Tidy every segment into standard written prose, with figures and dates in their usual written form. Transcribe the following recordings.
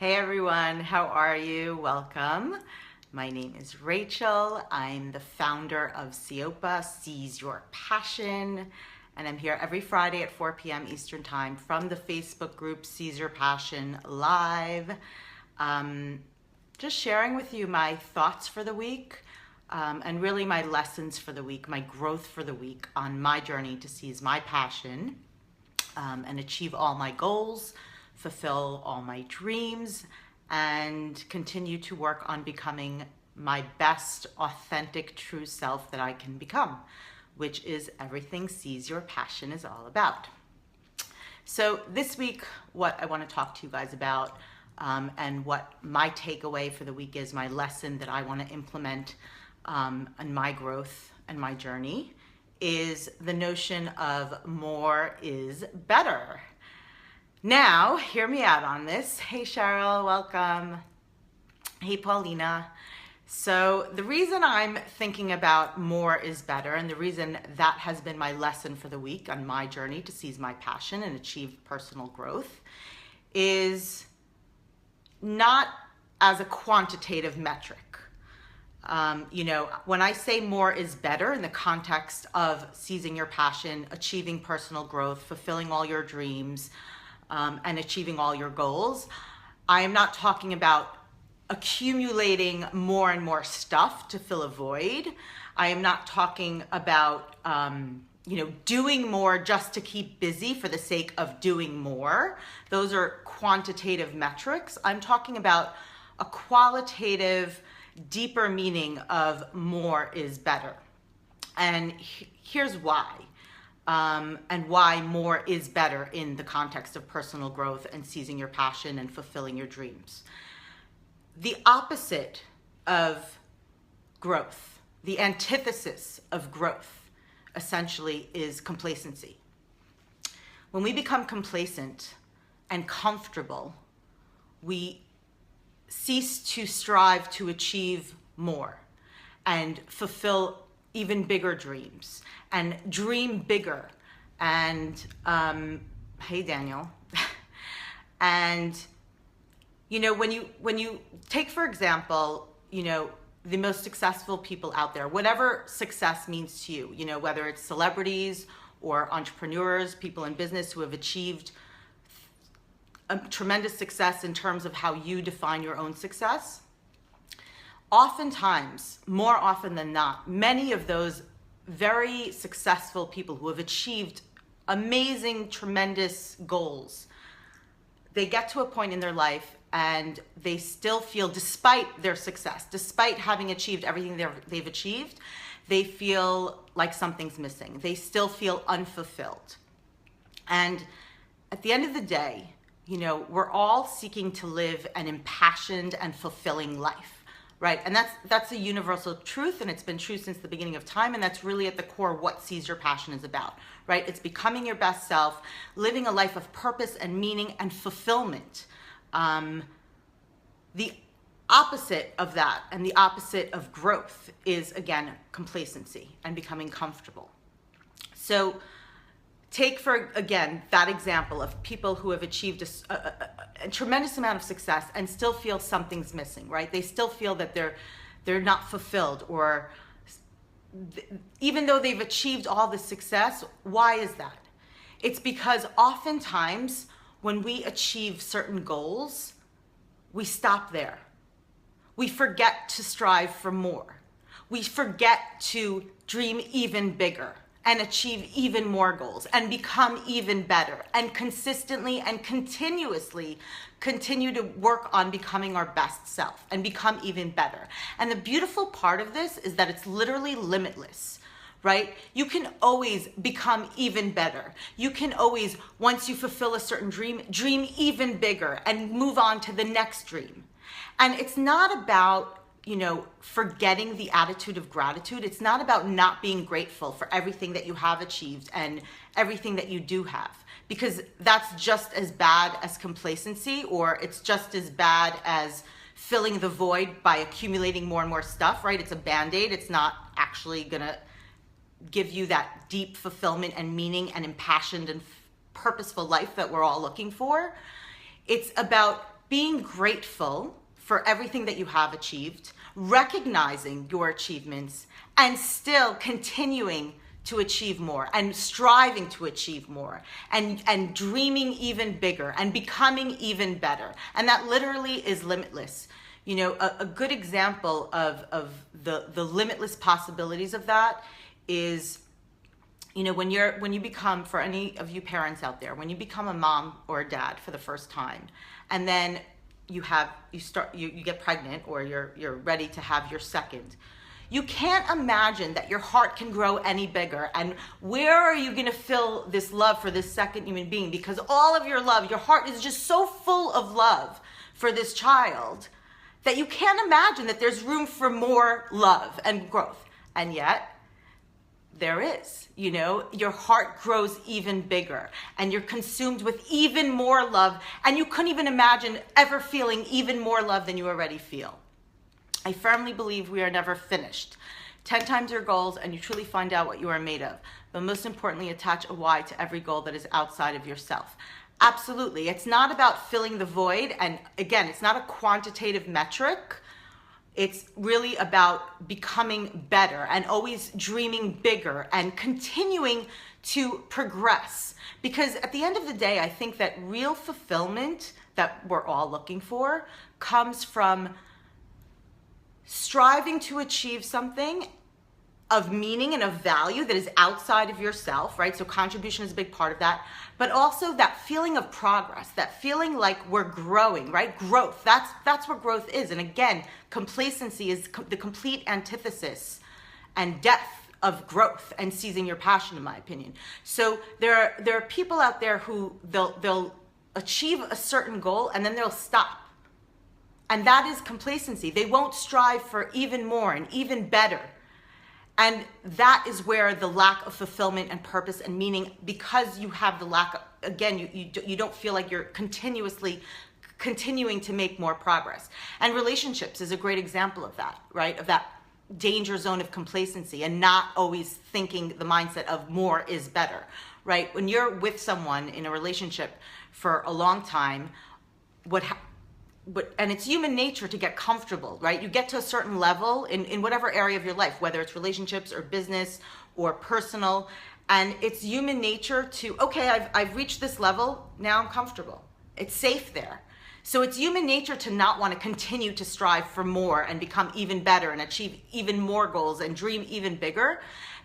Hey everyone, how are you? Welcome. My name is Rachel. I'm the founder of Seyopa, Seize Your Passion, and I'm here every Friday at 4 p.m. Eastern Time from the Facebook group Seize Your Passion Live. Just sharing with you my thoughts for the week and really my lessons for the week, my growth for the week on my journey to seize my passion and achieve all my goals, fulfill all my dreams, and continue to work on becoming my best, authentic, true self that I can become, which is everything Seize Your Passion is all about. So this week, what I want to talk to you guys about and what my takeaway for the week is, my lesson that I want to implement in my growth and my journey, is the notion of more is better. Now, hear me out on this. Hey Cheryl, welcome. Hey Paulina. So the reason I'm thinking about more is better, and the reason that has been my lesson for the week on my journey to seize my passion and achieve personal growth, is not as a quantitative metric. When I say more is better in the context of seizing your passion, achieving personal growth, fulfilling all your dreams, and achieving all your goals, I am not talking about accumulating more and more stuff to fill a void. I am not talking about doing more just to keep busy for the sake of doing more. Those are quantitative metrics. I'm talking about a qualitative, deeper meaning of more is better. And here's why. And why more is better in the context of personal growth and seizing your passion and fulfilling your dreams. The opposite of growth, the antithesis of growth, essentially is complacency. When we become complacent and comfortable, we cease to strive to achieve more and fulfill even bigger dreams and dream bigger. And hey Daniel. And when you take, for example, the most successful people out there, whatever success means to you, whether it's celebrities or entrepreneurs, people in business who have achieved a tremendous success in terms of how you define your own success. Oftentimes, more often than not, many of those very successful people who have achieved amazing, tremendous goals, they get to a point in their life and they still feel, despite their success, despite having achieved everything they've achieved, they feel like something's missing. They still feel unfulfilled. And at the end of the day, we're all seeking to live an impassioned and fulfilling life. Right, and that's a universal truth, and it's been true since the beginning of time, and that's really at the core what Seize Your Passion is about, right? It's becoming your best self, living a life of purpose and meaning and fulfillment. The opposite of that and the opposite of growth is, again, complacency and becoming comfortable. So take, for, again, that example of people who have achieved a tremendous amount of success and still feel something's missing, right? They still feel that they're not fulfilled, or even though they've achieved all the success. Why is that? It's because oftentimes when we achieve certain goals, we stop there. We forget to strive for more. We forget to dream even bigger and achieve even more goals and become even better, and consistently and continuously continue to work on becoming our best self and become even better. And the beautiful part of this is that it's literally limitless, right? You can always become even better. You can always, once you fulfill a certain dream, dream even bigger and move on to the next dream. And it's not about forgetting the attitude of gratitude. It's not about not being grateful for everything that you have achieved and everything that you do have, because that's just as bad as complacency, or it's just as bad as filling the void by accumulating more and more stuff, right? It's a Band-Aid. It's not actually gonna give you that deep fulfillment and meaning and impassioned and purposeful life that we're all looking for. It's about being grateful for everything that you have achieved, recognizing your achievements, and still continuing to achieve more and striving to achieve more and dreaming even bigger and becoming even better. And that literally is limitless. You know, a good example of the limitless possibilities of that is, you know, when you become, for any of you parents out there, when you become a mom or a dad for the first time, and then you get pregnant, or you're ready to have your second, you can't imagine that your heart can grow any bigger. And where are you going to fill this love for this second human being? Because all of your love, your heart is just so full of love for this child that you can't imagine that there's room for more love and growth. And yet, there is. You know, your heart grows even bigger, and you're consumed with even more love, and you couldn't even imagine ever feeling even more love than you already feel. I firmly believe we are never finished. 10 times your goals, and you truly find out what you are made of. But most importantly, attach a why to every goal that is outside of yourself. Absolutely. It's not about filling the void. And again, it's not a quantitative metric. It's really about becoming better and always dreaming bigger and continuing to progress. Because at the end of the day, I think that real fulfillment that we're all looking for comes from striving to achieve something of meaning and of value that is outside of yourself, right? So contribution is a big part of that, but also that feeling of progress, that feeling like we're growing, right? Growth, that's what growth is. And again, complacency is the complete antithesis and death of growth and seizing your passion, in my opinion. So there are people out there who they'll achieve a certain goal and then they'll stop. And that is complacency. They won't strive for even more and even better. And that is where the lack of fulfillment and purpose and meaning, because you have the lack of, again, you don't feel like you're continuing to make more progress. And relationships is a great example of that, right? Of that danger zone of complacency and not always thinking the mindset of more is better, right? When you're with someone in a relationship for a long time, and it's human nature to get comfortable, right? You get to a certain level in whatever area of your life, whether it's relationships or business or personal, and it's human nature to, okay, I've reached this level, now I'm comfortable. It's safe there. So it's human nature to not want to continue to strive for more and become even better and achieve even more goals and dream even bigger.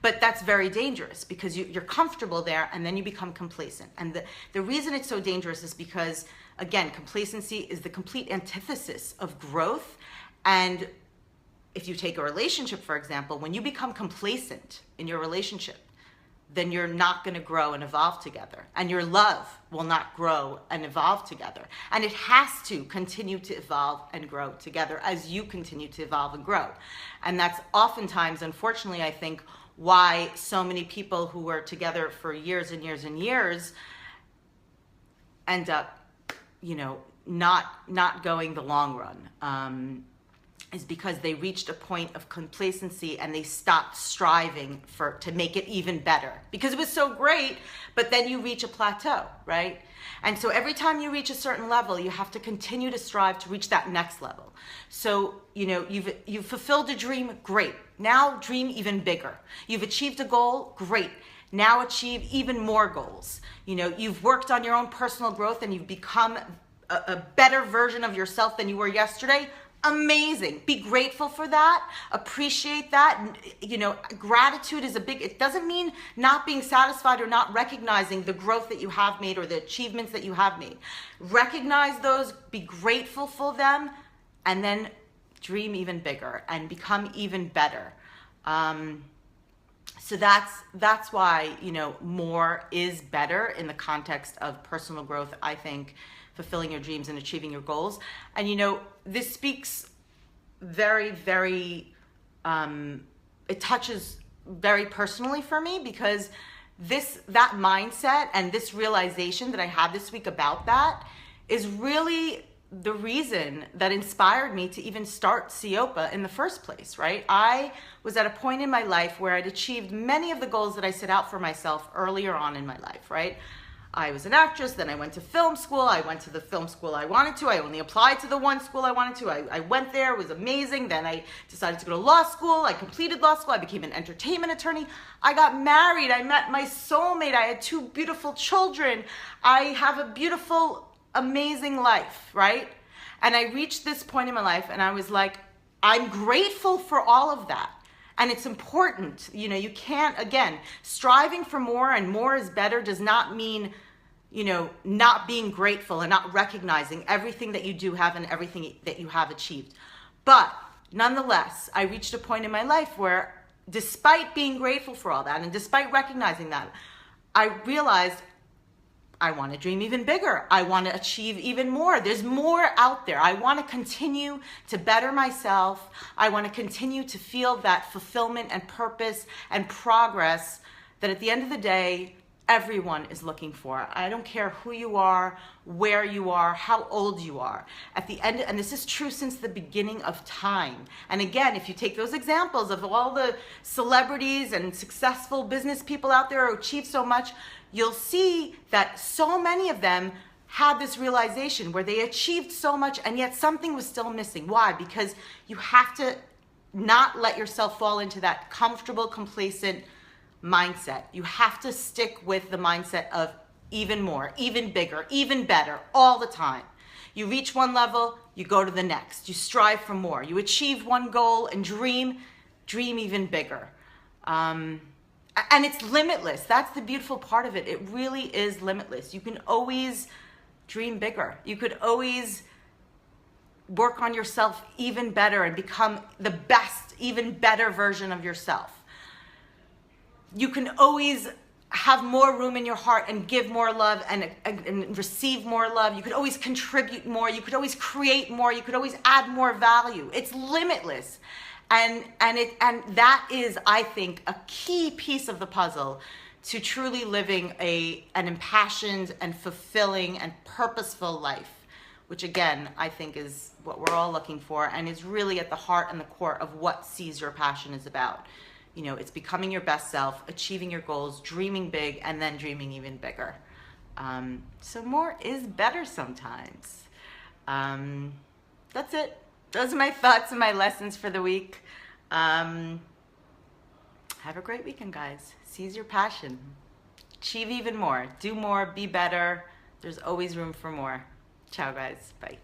But that's very dangerous because you're comfortable there and then you become complacent. And the reason it's so dangerous is because, again, complacency is the complete antithesis of growth. And if you take a relationship, for example, when you become complacent in your relationship, then you're not going to grow and evolve together. And your love will not grow and evolve together. And it has to continue to evolve and grow together as you continue to evolve and grow. And that's oftentimes, unfortunately, I think, why so many people who were together for years and years and years end up, you know, not going the long run, is because they reached a point of complacency and they stopped striving to make it even better because it was so great, but then you reach a plateau, right? And so every time you reach a certain level, you have to continue to strive to reach that next level. So, you know, you've fulfilled a dream, great. Now dream even bigger. You've achieved a goal, great. Now achieve even more goals. You know, you've worked on your own personal growth and you've become a better version of yourself than you were yesterday. Amazing. Be grateful for that. Appreciate that. You know, gratitude is it doesn't mean not being satisfied or not recognizing the growth that you have made or the achievements that you have made. Recognize those, be grateful for them, and then dream even bigger and become even better. So that's why, you know, more is better in the context of personal growth, I think, fulfilling your dreams and achieving your goals. And, you know, this speaks very, very, it touches very personally for me because that mindset and this realization that I had this week about that is really the reason that inspired me to even start Seyopa in the first place, right? I was at a point in my life where I'd achieved many of the goals that I set out for myself earlier on in my life, right? I was an actress, then I went to film school. I went to the film school I wanted to. I only applied to the one school I wanted to. I went there, it was amazing. Then I decided to go to law school. I completed law school. I became an entertainment attorney. I got married. I met my soulmate. I had 2 beautiful children. I have a beautiful, amazing life, right? And I reached this point in my life and I was like, I'm grateful for all of that. And it's important, you know, you can't, again, striving for more and more is better does not mean, you know, not being grateful and not recognizing everything that you do have and everything that you have achieved. But nonetheless, I reached a point in my life where despite being grateful for all that and despite recognizing that, I realized I want to dream even bigger. I want to achieve even more. There's more out there. I want to continue to better myself. I want to continue to feel that fulfillment and purpose and progress that at the end of the day, everyone is looking for. I don't care who you are, where you are, how old you are. At the end, and this is true since the beginning of time. And again, if you take those examples of all the celebrities and successful business people out there who achieve so much, you'll see that so many of them had this realization where they achieved so much and yet something was still missing. Why? Because you have to not let yourself fall into that comfortable, complacent mindset. You have to stick with the mindset of even more, even bigger, even better, all the time. You reach one level, you go to the next. You strive for more. You achieve one goal and dream even bigger. And it's limitless. That's the beautiful part of it. It really is limitless. You can always dream bigger. You could always work on yourself even better and become the best, even better version of yourself. You can always have more room in your heart and give more love and receive more love. You could always contribute more. You could always create more. You could always add more value. It's limitless. And that is, I think, a key piece of the puzzle to truly living an impassioned and fulfilling and purposeful life, which again, I think is what we're all looking for and is really at the heart and the core of what Seize Your Passion is about. You know, it's becoming your best self, achieving your goals, dreaming big, and then dreaming even bigger. So more is better sometimes. That's it. Those are my thoughts and my lessons for the week. Have a great weekend, guys. Seize your passion. Achieve even more. Do more. Be better. There's always room for more. Ciao, guys. Bye.